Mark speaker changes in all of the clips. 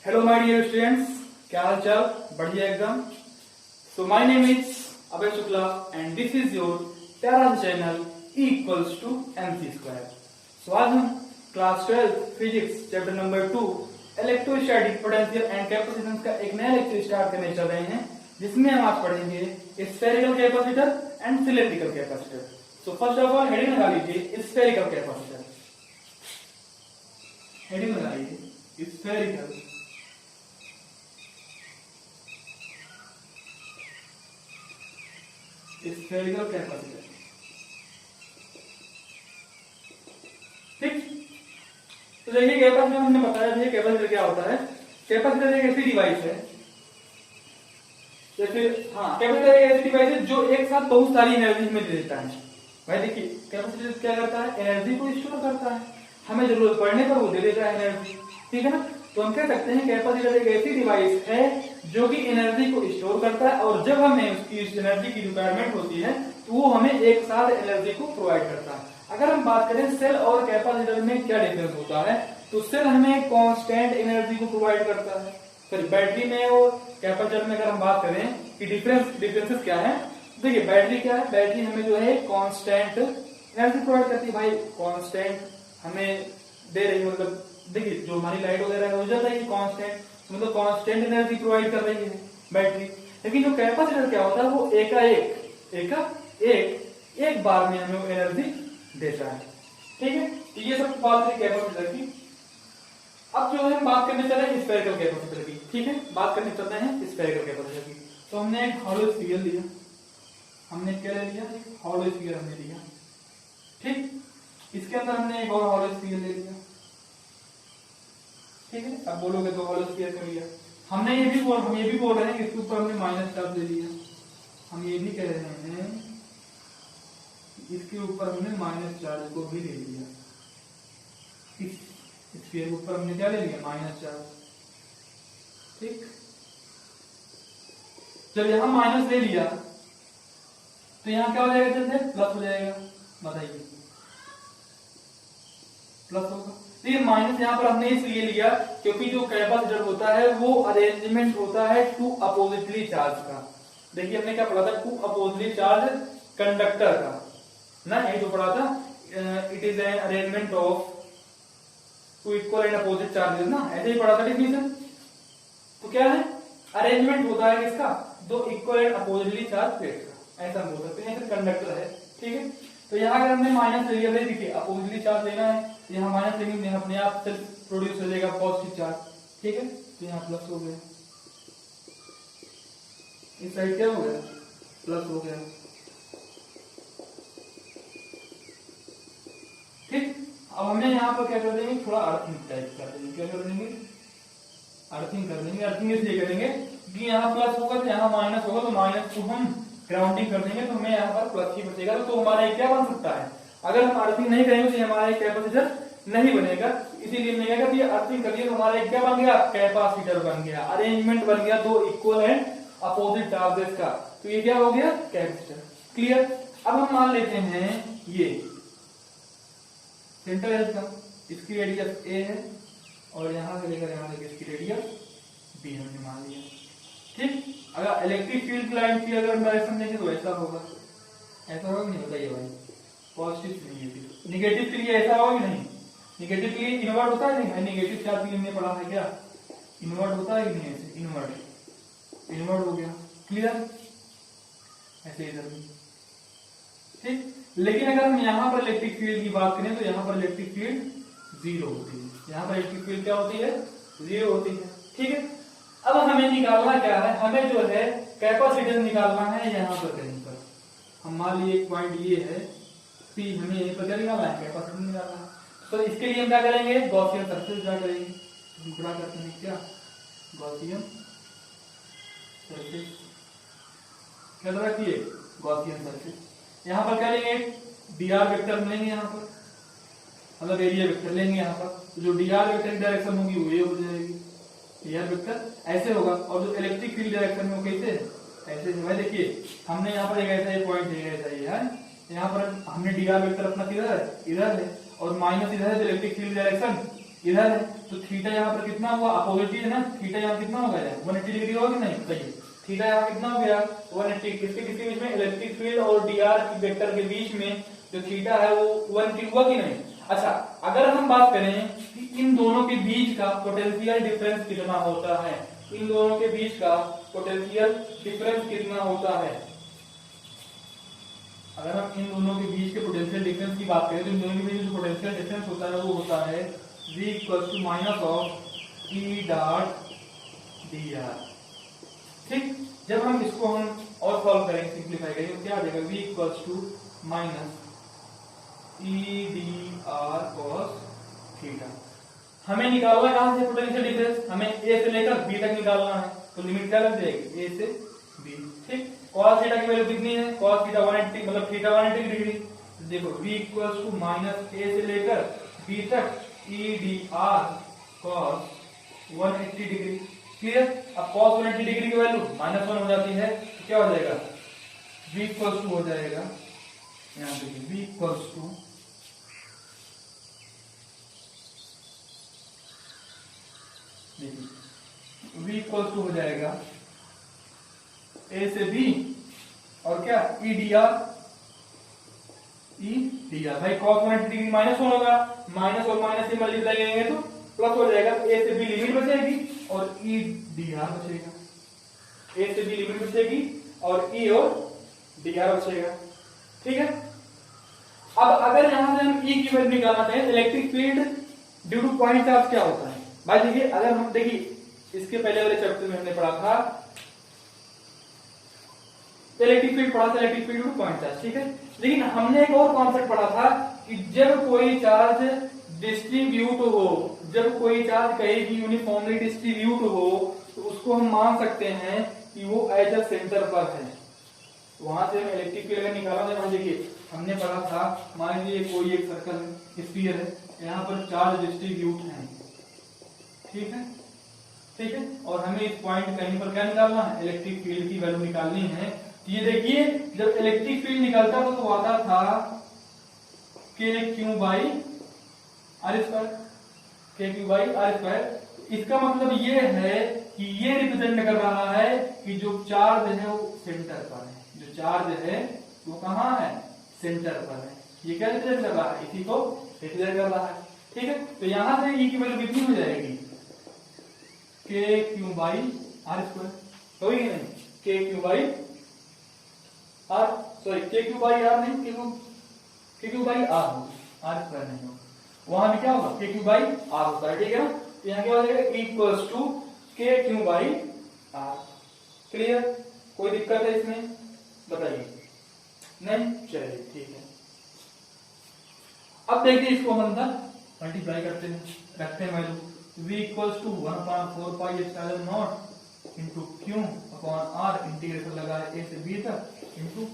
Speaker 1: Hello my dear students, क्या हाल चाल? बढ़िया एकदम। So my name is Abhay Shukla and this is your प्यारा channel E equals to MC square. So आज हम class 12 physics chapter number 2 electrostatic potential and capacitance का एक नया लेक्चर स्टार्ट करने चल रहे हैं, जिसमें हम आज पढ़ेंगे spherical capacitor and cylindrical capacitor. So first of all heading लगा लीजिए स्फेरिकल कैपेसिटर। हेडिंग लगा लीजिए स्फेरिकल स्फेरिकल कैपेसिटर। ठीक, तो देखिए कैपेसिटर हमने बताया था। कैपेसिटर क्या होता है? कैपेसिटर एक ऐसी डिवाइस है, जैसे कैपेसिटर एक ऐसी डिवाइस है जो एक साथ बहुत सारी एनर्जी हमें दे देता है। भाई देखिए कैपेसिटर क्या करता है? एनर्जी को स्टोर करता है, हमें जरूरत पड़ने पर वो दे देता है एनर्जी। ठीक है ना? तो हम कह सकते हैं कैपेसिटर एक ऐसी डिवाइस है जो कि एनर्जी को स्टोर करता है, और जब हमें उसकी एनर्जी की रिक्वायरमेंट होती है तो वो हमें एक साथ एनर्जी को प्रोवाइड करता है। अगर हम बात करें सेल और कैपेसिटर में क्या डिफरेंस होता है, तो सेल हमें कांस्टेंट एनर्जी को प्रोवाइड करता है। फिर बैटरी में और कैपेसिटर में अगर हम बात करें कि डिफरेंसेस क्या है, देखिए बैटरी क्या है? बैटरी हमें जो है कांस्टेंट एनर्जी प्रोवाइड करती है। भाई कांस्टेंट हमें दे रही है, मतलब देखिए जो हमारी लाइट वगैरह है हो जाता है कांस्टेंट, मतलब कांस्टेंट एनर्जी प्रोवाइड कर रही है बैटरी। लेकिन जो कैपेसिटर क्या होता है वो एक बार में हमें वो एनर्जी देता है। ठीक है, तो ये सब बात है कैपेसिटर की। अब जो है हम बात करने चले स्फेरिकल कैपेसिटर की। ठीक है, बात करने चलते हैं स्फेरिकल कैपेसिटर की। तो हमने एक हॉलो स्फीयर लिया, हमने क्या ले लिया? एक हॉलो स्फीयर हमने लिया। ठीक, इसके अंदर हमने एक और हॉलो स्फीयर ले लिया। ठीक है, अब बोलोगे तो हॉलो स्फीयर कर लिया। हम ये भी बोल रहे हैं कि इसके ऊपर हमने माइनस चार्ज ले लिया। हम ये भी कह रहे हैं इसके ऊपर हमने माइनस चार्ज को भी ले लिया। इस स्फीयर के ऊपर हमने क्या ले लिया? Minus charge. ठीक, जब यहां माइनस ले लिया तो यहां क्या हो जाएगा? जैसे प्लस हो जाएगा। बताइए, प्लस होगा। तो ये माइनस यहां पर हमने इसलिए लिया क्योंकि जो कैपेसिटर होता है वो अरेंजमेंट होता है टू अपोजिटली चार्ज का। देखिए हमने क्या पढ़ा था? टू अपोजिटली चार्ज कंडक्टर का ना, ये जो पढ़ा था it is an arrangement of two equal and opposite charges ना, ऐसे ही पढ़ा था डेफिनेशन। तो क्या है? अरेंजमेंट होता है किसका? दो equal and oppositely charge plate का, ऐसा बोल सकते हैं। कंडक्टर है। ठीक है, तो यहाँ अगर हमने माइनस ले लिया, देखिए अपोजिटली चार्ज लेना है, यहाँ माइनस लेंगे अपने आप से प्रोड्यूस हो जाएगा पॉजिटिव चार्ज। ठीक है, तो यहाँ प्लस हो गया, इस साइड क्या हो गया? प्लस हो गया। ठीक, अब हमें यहाँ पर क्या कर देंगे? थोड़ा अर्थिंग टाइप कर देंगे। क्या कर देंगे? अर्थिंग कर देंगे। अर्थिंग इसलिए करेंगे कि यहाँ प्लस होगा तो यहाँ माइनस होगा, तो माइनस को हम ग्राउंडिंग कर देंगे तो हमें यहाँ पर प्लस ही बचेगा। तो हमारा क्या बन सकता है? अगर हम अर्थिंग नहीं करेंगे तो हमारा कैपेसिटर नहीं बनेगा। इसीलिए हमने क्या किया? अर्थिंग कर दिया तो हमारा क्या बन गया? कैपेसिटर बन गया। अरेंजमेंट बन गया दो इक्वल एंड अपोजिट चार्जेस का, तो ये क्या हो गया? कैपेसिटर। क्लियर? अब हम मान लेते हैं ये सेंटर है इसका, इसकी रेडियस A है और यहां से लेकर यहां तक इसकी रेडियस B हमने मान लिया। ठीक, अगर इलेक्ट्रिक फील्ड की लाइन की अगर हम डायरेक्शन देखें तो ऐसा होगा। ऐसा होगा नहीं? बताइए भाई। पॉजिटिव से निगेटिव, निगेटिव के लिए ऐसा होगा कि नहीं? निगेटिव के लिए इनवर्ट होता है नहीं? निगेटिव चार्ज के लिए हमने पढ़ा है क्या? इनवर्ट होता है कि नहीं? ऐसे इनवर्ट हो गया। क्लियर? ऐसे इधर भी। ठीक, लेकिन अगर हम यहाँ पर इलेक्ट्रिक फील्ड की बात करें तो यहाँ पर इलेक्ट्रिक फील्ड जीरो होती है। यहाँ पर इलेक्ट्रिक फील्ड क्या होती है? जीरो होती है। ठीक है, अब हमें निकालना क्या है? हमें जो है कैपेसिटेंस निकालना है यहाँ पर कहीं पर। हम मान लीजिए एक पॉइंट ये है P, हमें यहीं पर क्या निकालना है? कैपेसिटेंस निकालना है। तो इसके लिए हम क्या करेंगे? गॉसियन सर्किट ड्रा करेंगे। हम ड्रा करते हैं क्या? Gaussian circuit. क्या ड्रा किए? Gaussian circuit. यहाँ पर क्या लेंगे? dr वेक्टर लेंगे यहाँ पर, मतलब एरिया वेक्टर लेंगे यहाँ पर। तो जो dr वेक्टर की डायरेक्शन होगी वो ये हो जाएगी। dr वेक्टर ऐसे होगा, और जो इलेक्ट्रिक फील्ड डायरेक्शन में वो कैसे है? ऐसे। भाई देखिए हमने यहाँ पर एक ऐसा पॉइंट है, ऐसा ही है। यहाँ पर हमने dr वेक्टर अपना किधर है? इधर है, और माइनस इधर है, तो इलेक्ट्रिक फील्ड डायरेक्शन इधर है, तो थीटा यहाँ पर कितना हुआ, अपोजिट है ना, थीटा यहाँ कितना हो गया 180 डिग्री होगा कि नहीं, बताइए। थीटा यहाँ कितना हो गया 180, किसके किसके बीच में, इलेक्ट्रिक फील्ड और dr वेक्टर के बीच में जो थीटा है वो 180 हुआ कि नहीं। अच्छा, अगर हम बात करें कि इन दोनों के बीच का पोटेंशियल डिफरेंस कितना होता है, इन दोनों के बीच का पोटेंशियल डिफरेंस कितना होता है, अगर हम इन दोनों के बीच के पोटेंशियल डिफरेंस की बात करें तो इन दोनों के बीच जो पोटेंशियल डिफरेंस होता है वो होता है v = minus of E dot dr। ठीक, जब हम इसको हम और सॉल्व करेंगे, सिंप्लीफाई करेंगे, तो क्या आ जाएगा v = minus E D R cos theta. हमें निकालना है कहां से पोटेंशियल डिफरेंस, हमें ए से लेकर बी तक निकालना है, तो लिमिट क्या लग जाएगी, ए से बी। ठीक, cos थीटा की वैल्यू कितनी है, cos थीटा 180 मतलब थीटा 180 डिग्री। देखो v = माइनस ए से लेकर बी तक E D R cos 180 degree. Clear, अब cos 180 डिग्री की वैल्यू -1 हो जाती है, तो क्या हो जाएगा, v = हो जाएगा, यहाँ देखिए v = v = हो जाएगा a से b और क्या ई डी आर भाई cos 180 डिग्री -1 होगा, माइनस और माइनस से मल्टीप्लाई करेंगे तो प्लस हो जाएगा, a से b लिमिट बचेगी और ई डी आर बचेगा, a से b लिमिट बचेगी और e और डी आर बचेगा। ठीक है, अब अगर यहां से हम E की वैल्यू निकालना चाहें, electric field due two point charge क्या होता है भाई, देखिए अगर हम देखिए इसके पहले वाले चैप्टर में हमने पढ़ा था इलेक्ट्रिक फील्ड पढ़ा था, electric field due two point charge. ठीक है, लेकिन हमने एक और कॉन्सेप्ट पढ़ा था कि जब कोई चार्ज डिस्ट्रीब्यूट हो, जब कोई चार्ज कहीं भी यूनिफॉर्मली डिस्ट्रीब्यूट हो तो उसको हम मान सकते हैं कि वो एज अ सेंटर पर है। वहां से हम इलेक्ट्रिक फील्ड अगर निकाला तो देखिए हमने पढ़ा था, मान लीजिए कोई एक सर्कल है, स्फीयर है, यहाँ पर चार्ज डिस्ट्रीब्यूट है, ठीक है, ठीक है, और हमें इस पॉइंट कहीं पर क्या निकालना है, इलेक्ट्रिक फील्ड की वैल्यू निकालनी है। तो ये देखिए जब इलेक्ट्रिक फील्ड निकलता था तो आता था KQ/R², KQ/R²। इसका मतलब ये है कि ये रिप्रेजेंट कर रहा है कि जो चार्ज है वो सेंटर पर है, जो चार्ज है वो कहाँ है, सेंटर पर है। ये क्या रिप्रेजेंट कर रहा है, इसी को रिप्रेजेंट कर रहा है। ठीक है, तो यहां से E की वैल्यू कितनी हो जाएगी, KQ/R², होगी कि नहीं, KQ/R नहीं, KQ/R होगा, R² नहीं होगा, वहां भी क्या होगा, KQ/R होता है। ठीक है ना, तो यहाँ क्या हो जाएगा, E = KQ/R। क्लियर, कोई दिक्कत है इसमें बताइए, नहीं, चलिए ठीक है। अब देखिए इसको हम अंदर मल्टीप्लाई करते हैं, रखते हैं वैल्यू, v = 1/4πε0 q/r, इंटीग्रेशन लगा है a से b तक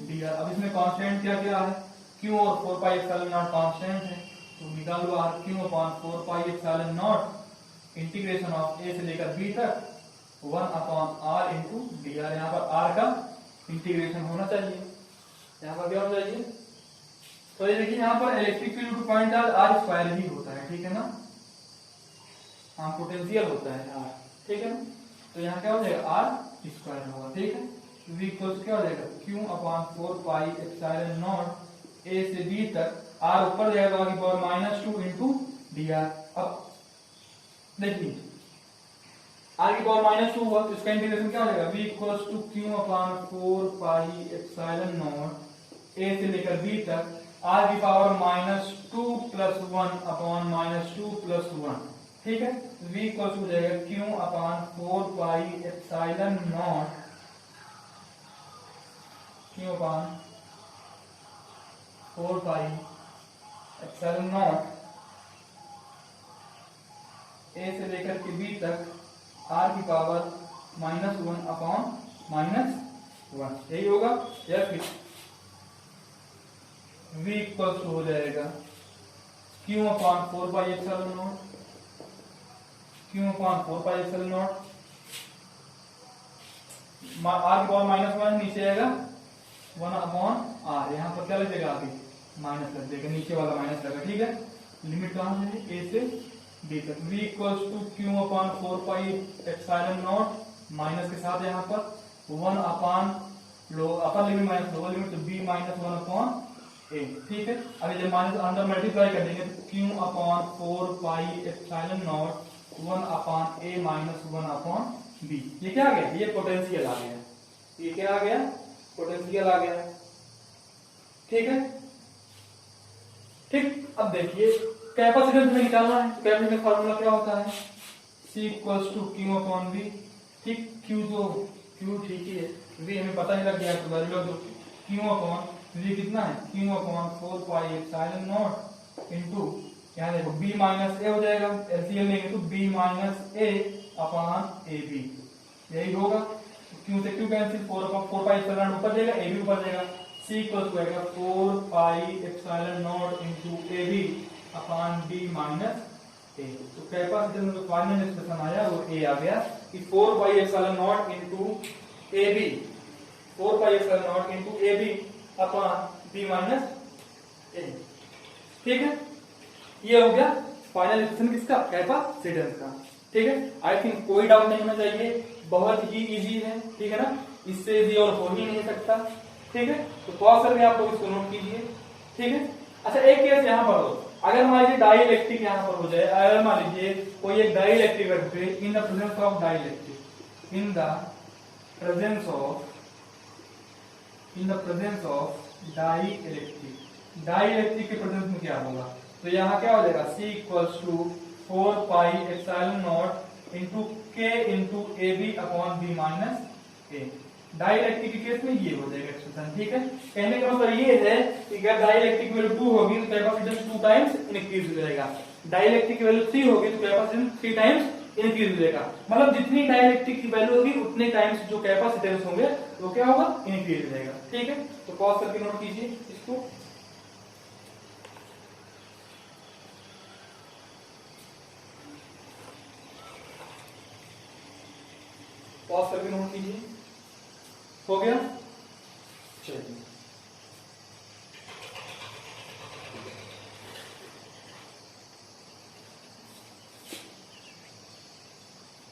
Speaker 1: dr। अब इसमें कांस्टेंट क्या क्या है, q और 4πε0 कांस्टेंट है, तो निकाल लो r, q/4πε0 integration of a से लेकर b तक 1/r dr। यहाँ पर r का इंटीग्रेशन होना चाहिए, यहाँ पर क्या होना चाहिए, तो ये देखिए यहाँ पर electric field two point charge R² ही होता है। ठीक है ना, हाँ पोटेंशियल होता है R। ठीक है ना, तो यहाँ क्या हो जाएगा, R² होगा। ठीक है, v = क्या हो जाएगा, q/4πε0 a से b तक, R ऊपर जाएगा तो आगे पावर -2 dr। अब देखिए r की पावर -2 हुआ तो इसका इंटीग्रेशन क्या हो जाएगा, v = q/4πε0 a से लेकर b तक, r की पावर -2 + 1/-2 + 1। ठीक है, v हो जाएगा q/4πε0 a से लेकर के b तक, r की पावर -1/-1, यही होगा। या फिर v हो जाएगा q/4πε0 r की पावर -1 नीचे आएगा 1/r, यहाँ पर क्या लगेगा, आगे माइनस लग जाएगा, नीचे वाला माइनस लगा। ठीक है, लिमिट कहाँ है, a से बी तक। v equals to Q upon 4 pi epsilon not minus के साथ यहाँ पर 1 upon upper limit minus lower limit, तो b माइनस 1 अपॉन ए। ठीक है, अभी जब माइनस अंदर मल्टीप्लाई कर देंगे तो Q upon 4 pi epsilon not 1 upon A minus 1 upon B. ये क्या आ गया? ये पोटेंशियल आ गया। ये क्या आ गया? पोटेंशियल आ गया। ठीक है, ठीक। अब देखिए कैपेसिटेंस में निकालना है, तो कैपेसिटेंस फार्मूला क्या होता है? C equals to Q upon B. ठीक, क्यू तो क्यू ठीक ही है, वी हमें पता ही लग गया, तो value of Q upon V कितना है? Q upon 4 pi epsilon not into यहाँ देखो b माइनस ए हो जाएगा, एलसीएम लेंगे तो b minus A upon A B, यही होगा। क्यू से क्यू कैंसिल, 4 पाई एप्सिलॉन ऊपर जाएगा, ए बी ऊपर जाएगा। C इक्वल्स हो जाएगा 4 pi epsilon not into A B upon b minus A. तो कैपेसिटेंस में जो फाइनल एक्सप्रेशन आया वो ए आ गया कि 4 pi epsilon not into A B, 4 pi epsilon not into A B upon b minus A. ठीक है, ये हो गया फाइनल एक्सप्रेशन किसका? कैपेसिटेंस का। ठीक है, आई थिंक कोई डाउट नहीं होना चाहिए, बहुत ही इजी है। ठीक है ना, इससे इजी और हो ही नहीं सकता। ठीक है, तो पॉज करके आप लोग इसको नोट कीजिए। ठीक है, अच्छा एक केस यहाँ पर हो, अगर मान लीजिए डाई इलेक्ट्रिक यहाँ पर हो जाए, अगर मान लीजिए कोई एक डाई इलेक्ट्रिक रखे in the presence of dielectric, in the presence of dielectric, dielectric के प्रेजेंस में क्या होगा? तो यहाँ क्या हो जाएगा? C equals to 4 pi epsilon not into K into A B upon b minus a. Dielectric के केस में ये हो जाएगा एक्सप्रेशन। ठीक है, कहने का मतलब ये है कि अगर डाई इलेक्ट्रिक की वैल्यू 2 होगी तो कैपेसिटेंस 2 टाइम्स इंक्रीज हो जाएगा, डाई इलेक्ट्रिक की वैल्यू 3 होगी तो कैपेसिटेंस 3 टाइम्स इंक्रीज हो जाएगा। मतलब जितनी डाई इलेक्ट्रिक की वैल्यू होगी उतने टाइम्स जो कैपेसिटेंस होंगे वो क्या होगा? इंक्रीज हो जाएगा। ठीक है, तो पॉज करके नोट कीजिए इसको। पॉज करके नोट कीजिए, हो गया? चलिए,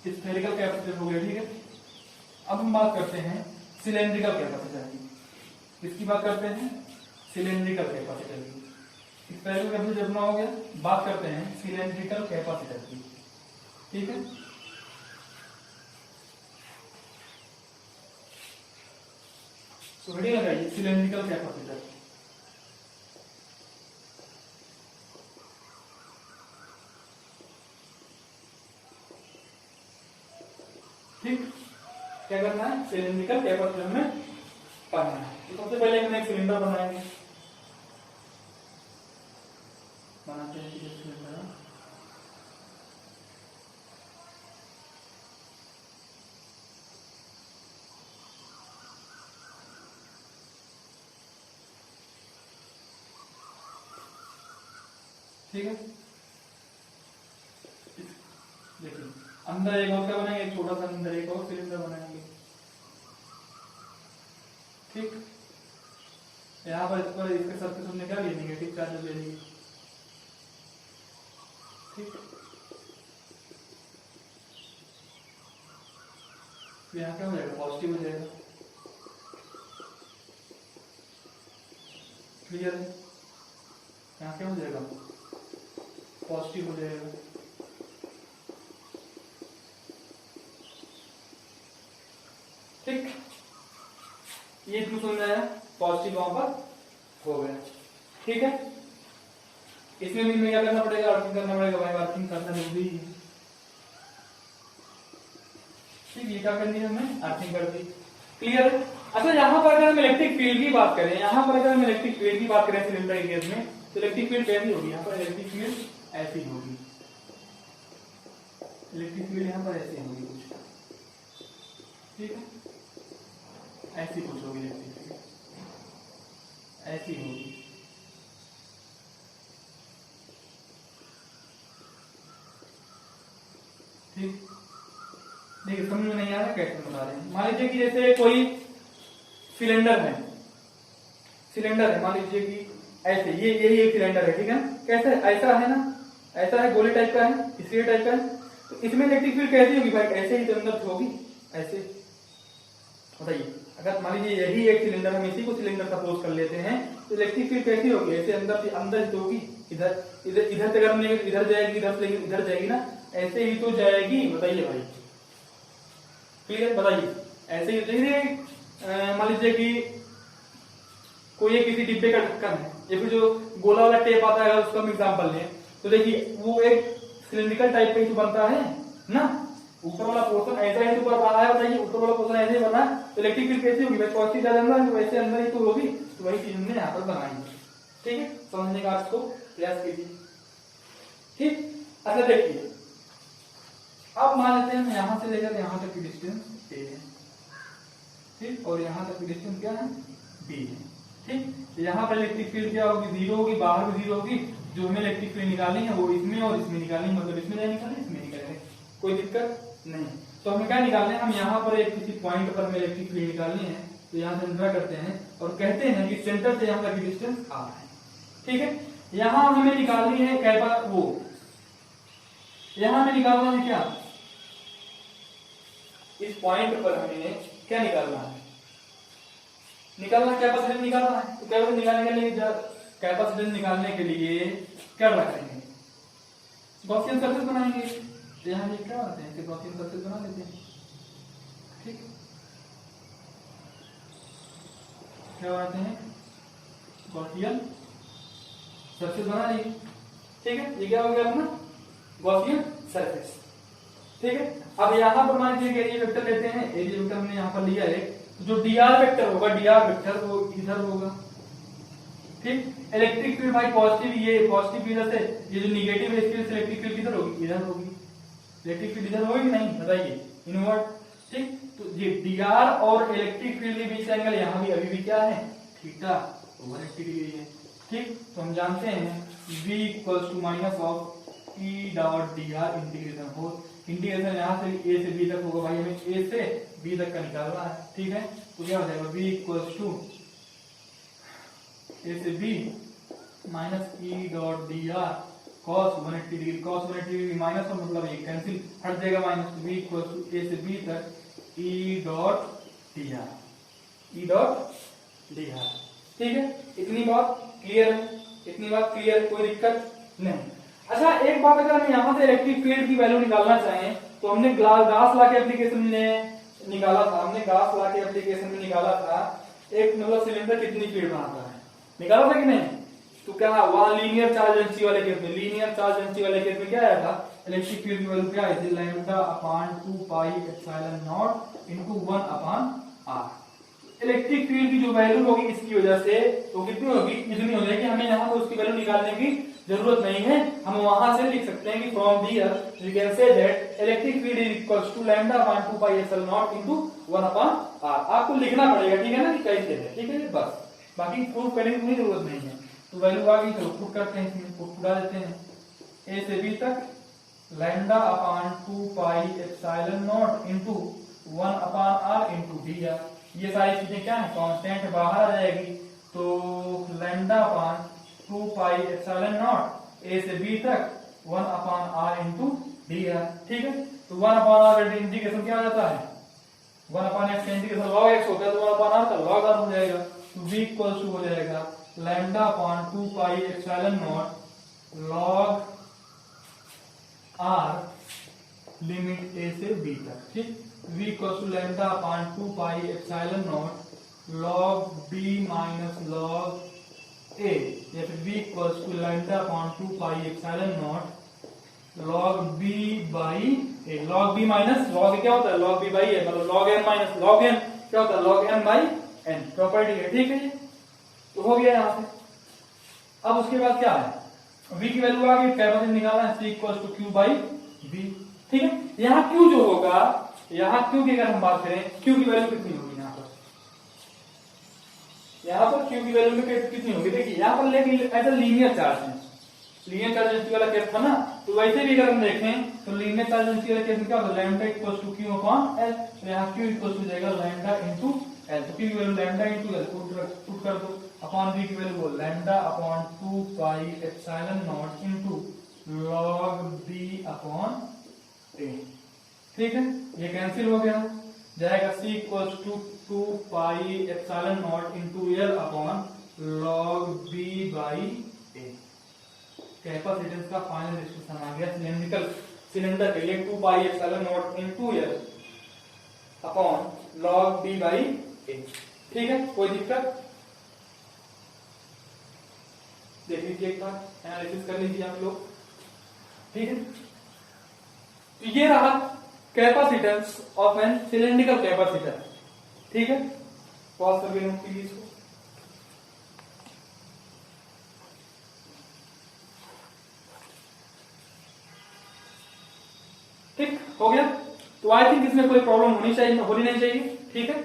Speaker 1: स्फेरिकल कैपेसिटर हो गया। ठीक है, अब हम बात करते हैं सिलेंड्रिकल कैपेसिटर की। इसकी बात करते हैं सिलेंड्रिकल कैपेसिटर की। स्फेरिकल कैपेसिटर अपना हो गया, बात करते हैं सिलेंड्रिकल कैपेसिटर की। ठीक है, तो हेडिंग लगाइए सिलेंड्रिकल कैपेसिटर। ठीक, क्या करना है? सिलेंड्रिकल कैपेसिटर में पढ़ना है। तो सबसे पहले हम एक सिलेंडर बनाएंगे, बनाते हैं सिलेंडर। ठीक है, देखिए अंदर एक और क्या बनाएंगे? एक छोटा सा अंदर एक और सिलेंडर बनाएंगे। ठीक, यहाँ पर इस पर इसके सरफेस हमने क्या ले लेंगे? नेगेटिव चार्ज ले लेंगे। ठीक, तो यहाँ क्या हो जाएगा? पॉजिटिव हो जाएगा। क्लियर है? यहाँ क्या हो जाएगा? पॉजिटिव हो जाएगा। ठीक, ये क्यों समझ आया? पॉजिटिव वहां पर हो गया। ठीक है, इसमें भी हमें क्या करना पड़ेगा? अर्थिंग करना पड़ेगा भाई, अर्थिंग करना जरूरी है। ठीक, ये क्या करनी है? हमें अर्थिंग कर दी। क्लियर है? अच्छा, यहाँ पर अगर हम इलेक्ट्रिक फील्ड की बात करें, यहाँ पर अगर हम इलेक्ट्रिक फील्ड की बात करें सिलेंडर के केस में, तो इलेक्ट्रिक फील्ड कैसी होगी? यहाँ पर इलेक्ट्रिक फील्ड ऐसी होगी, इलेक्ट्रिक फील्ड यहाँ पर ऐसी होगी कुछ। ठीक है, ऐसी कुछ होगी इलेक्ट्रिक फील्ड, ऐसी होगी। ठीक, देखिए समझ में नहीं आ रहा कैसे बता रहे हैं। मान लीजिए कि जैसे कोई सिलेंडर है, मान लीजिए कि ऐसे ये यही एक सिलेंडर है। ठीक है, कैसे? ऐसा है ना, ऐसा है, गोले टाइप का है, स्फीयर टाइप का है। तो इसमें इलेक्ट्रिक फील्ड कैसी होगी भाई, ऐसे ही तो अंदर होगी, ऐसे। बताइए, अगर मान लीजिए यही एक सिलेंडर, हम इसी को सिलेंडर सपोज कर लेते हैं, तो इलेक्ट्रिक फील्ड कैसी होगी, ऐसे अंदर से अंदर ही तो होगी। इधर इधर इधर से अगर इधर जाएगी, इधर से इधर जाएगी ना, ऐसे ही तो जाएगी। बताइए भाई, क्लियर? बताइए, ऐसे ही देखिए, मान लीजिए कि कोई एक किसी डिब्बे का ढक्कन है, या फिर जो गोला वाला टेप आता है, उसका हम एग्जाम्पल लें, तो देखिए वो एक सिलिंड्रिकल टाइप का ही तो बनता है ना, ऊपर वाला पोर्शन ऐसा ही तो बन रहा है। बताइए, ऊपर वाला पोर्शन ऐसे ही बना, तो इलेक्ट्रिक फील्ड कैसी होगी भाई, पॉजिटिव चार्ज अंदर है, वैसे अंदर ही तो होगी। तो वही चीज हमने यहाँ पर बनाई है। ठीक है, समझने का आपको प्रयास कीजिए। ठीक, अच्छा देखिए, अब मान लेते हैं यहाँ से लेकर यहाँ तक की डिस्टेंस ए है, ठीक, और यहाँ तक की डिस्टेंस क्या है, बी है। ठीक, यहाँ पर इलेक्ट्रिक फील्ड क्या होगी, जीरो होगी, बाहर भी जीरो होगी। जो हमें इलेक्ट्रिक फील्ड निकालनी है वो इसमें और इसमें निकालनी, मतलब इसमें नहीं निकालनी, इसमें निकालेंगे, कोई दिक्कत नहीं। तो हमें क्या निकालना है, हम यहाँ पर एक किसी पॉइंट पर हमें इलेक्ट्रिक फील्ड निकालनी है। तो यहाँ से हम ड्रा करते हैं और कहते हैं कि सेंटर से यहाँ तक की डिस्टेंस आर है। ठीक है, यहाँ हमें निकालनी है कैपा, वो यहाँ हमें निकालना है क्या, इस पॉइंट पर हमें क्या निकालना है, कैपेसिटेंस निकालना है। तो कैपेसिटेंस निकालने के लिए, कैपेसिटेंस निकालने के लिए क्या रखेंगे, गॉसियन सर्किट बनाएंगे। तो यहाँ ये क्या बनाते हैं, गॉसियन सर्किट बना लेते हैं। ठीक, क्या बनाते हैं, गॉसियन सर्किट बना लिए। ठीक है, ये क्या हो गया अपना गॉसियन सरफेस। ठीक है, अब यहाँ पर मान लीजिए एरिया वेक्टर लेते हैं, एरिया वेक्टर हमने यहाँ पर लिया है, जो dr वेक्टर होगा, dr वेक्टर वो इधर होगा। ठीक, इलेक्ट्रिक फील्ड भाई पॉजिटिव, ये पॉजिटिव इधर से, ये जो निगेटिव है इसकी इलेक्ट्रिक फील्ड किधर होगी, इधर होगी। इलेक्ट्रिक फील्ड इधर होगी नहीं, बताइए, इनवर्ट। ठीक, तो ये dr और इलेक्ट्रिक फील्ड के बीच एंगल यहाँ भी अभी भी क्या है, थीटा, 180 डिग्री है। ठीक, तो हम जानते हैं v equals to minus of E dot dr integration हो, इंटीग्रेशन यहाँ से a से b तक होगा भाई, हमें a से b तक का निकालना है। ठीक है, तो क्या हो जाएगा, v इक्वल्स टू a से b minus E dot dr cos 180 degree, cos 180 degree minus का मतलब ये कैंसिल हट जाएगा, minus v equals to a से b तक E डॉट dr। ठीक है, इतनी बात क्लियर है, इतनी बात क्लियर, कोई दिक्कत नहीं। अच्छा, एक बात, अगर हम यहाँ से इलेक्ट्रिक फील्ड की वैल्यू निकालना चाहें, तो हमने गास लॉ के एप्लीकेशन में निकाला था, एक मतलब सिलेंडर कितनी फील्ड बनाता है, निकाला था कि नहीं। तो क्या वहां लीनियर चार्ज डेंसिटी वाले केस में क्या आया था, इलेक्ट्रिक फील्ड की वैल्यू क्या आई थी, lambda upon 2 pi epsilon not into 1 upon r. Electric field की जो वैल्यू होगी इसकी वजह से वो कितनी होगी, इतनी हो जाएगी। हमें यहाँ पर उसकी वैल्यू निकालने की जरूरत नहीं है, हम वहां से लिख सकते हैं कि from here we can say that electric field is equals to lambda upon 2 pi epsilon not into 1 upon r. आपको लिखना पड़ेगा, ठीक है ना, कि कैसे है। ठीक है, बस, बाकी प्रूफ करने की कोई जरूरत नहीं है। तो वैल्यू आ गई, तो पुट करते हैं, इसमें पुट उड़ा देते हैं, a से b तक lambda upon 2 pi epsilon not into 1 upon r into dr। ये सारी चीजें क्या है, कांस्टेंट बाहर आ जाएगी। तो lambda upon 2 pi epsilon not a से b तक 1 अपॉन r इनटू dr। ठीक है, तो 1 अपॉन r का इंटीग्रेशन क्या आ जाता है, 1 अपॉन x का इंटीग्रेशन log x होता है, तो 1 अपॉन r का log r हो जाएगा। तो v इक्वल्स टू हो जाएगा lambda upon 2 pi epsilon naught log r limit a से b तक। ठीक, v equals to lambda upon 2 pi epsilon naught log b minus log a, या फिर v equals to lambda upon 2 pi epsilon naught log b by a। log b minus log a क्या होता है, log b by a, मतलब log n minus log n क्या होता है, log n by n, property है। ठीक है, तो हो गया यहाँ से। अब उसके बाद क्या है, v की वैल्यू आ गई, कैपेसिटेंस निकालना है, c equals to q by v। ठीक है, यहाँ q जो होगा, यहाँ q की अगर हम बात करें, q की वैल्यू कितनी होगी, यहाँ पर q की वैल्यू कितनी होगी, देखिए यहाँ पर लेकिन ऐसा लीनियर चार्ज है, लीनियर चार्ज डेंसिटी वाला केस था ना, तो वैसे भी अगर हम देखें तो लीनियर चार्ज डेंसिटी वाले केस में क्या होगा, lambda equals to q upon l। तो यहाँ q इक्वल्स हो जाएगा लैम्डा इनटू l। तो q की value lambda into l put कर दो, अपॉन v की value lambda upon 2 pi epsilon not into log b upon a। ठीक है, ये कैंसिल हो गया, जाएगा c equal to 2 pi epsilon naught into l upon log b by a। Capacitance का फाइनल एक्सप्रेशन आ गया सिलेंडर के लिए 2 pi epsilon naught into l upon log b by a। ठीक है, कोई दिक्कत? देख लीजिए एक बार, एनालिसिस कर लीजिए आप लोग। ठीक है, तो ये रहा capacitance of an cylindrical capacitor. ठीक है, पॉज करके नोट कीजिए इसको। ठीक हो गया, तो आई थिंक इसमें कोई प्रॉब्लम होनी नहीं चाहिए। ठीक है,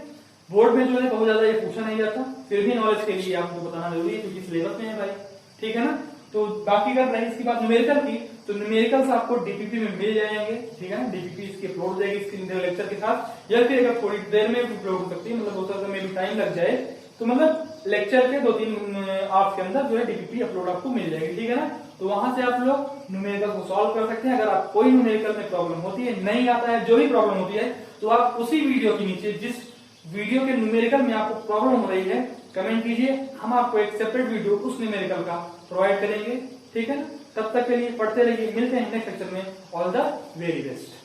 Speaker 1: बोर्ड में जो है बहुत ज्यादा ये पूछा नहीं जाता, फिर भी नॉलेज के लिए आपको बताना जरूरी है क्योंकि सिलेबस में है भाई। ठीक है ना, तो बाकी अगर रही इसकी बात न्यूमेरिकल की, तो न्यूमेरिकल्स आपको डीपीपी में मिल जाएंगे। ठीक है ना, डीपीपी इसकी अपलोड हो जाएगी इसके लेक्चर के साथ, या फिर अगर थोड़ी देर में भी अपलोड हो सकती है, मतलब होता है में भी टाइम लग जाए, तो मतलब लेक्चर के 2-3 आवर्स के अंदर जो है डीपीपी अपलोड आपको मिल जाएगी। ठीक है ना, तो वहां से आप लोग न्यूमेरिकल को सॉल्व कर सकते हैं। अगर आप कोई न्यूमेरिकल में प्रॉब्लम होती है, नहीं आता है, जो भी प्रॉब्लम होती है, तो आप उसी वीडियो के नीचे जिस वीडियो के न्यूमेरिकल में आपको प्रॉब्लम हो रही है कमेंट कीजिए, हम आपको एक सेपरेट वीडियो उस न्यूमेरिकल का प्रोवाइड करेंगे। ठीक है ना, तब तक के लिए पढ़ते रहिए, मिलते हैं नेक्स्ट लेक्चर में। All the very best.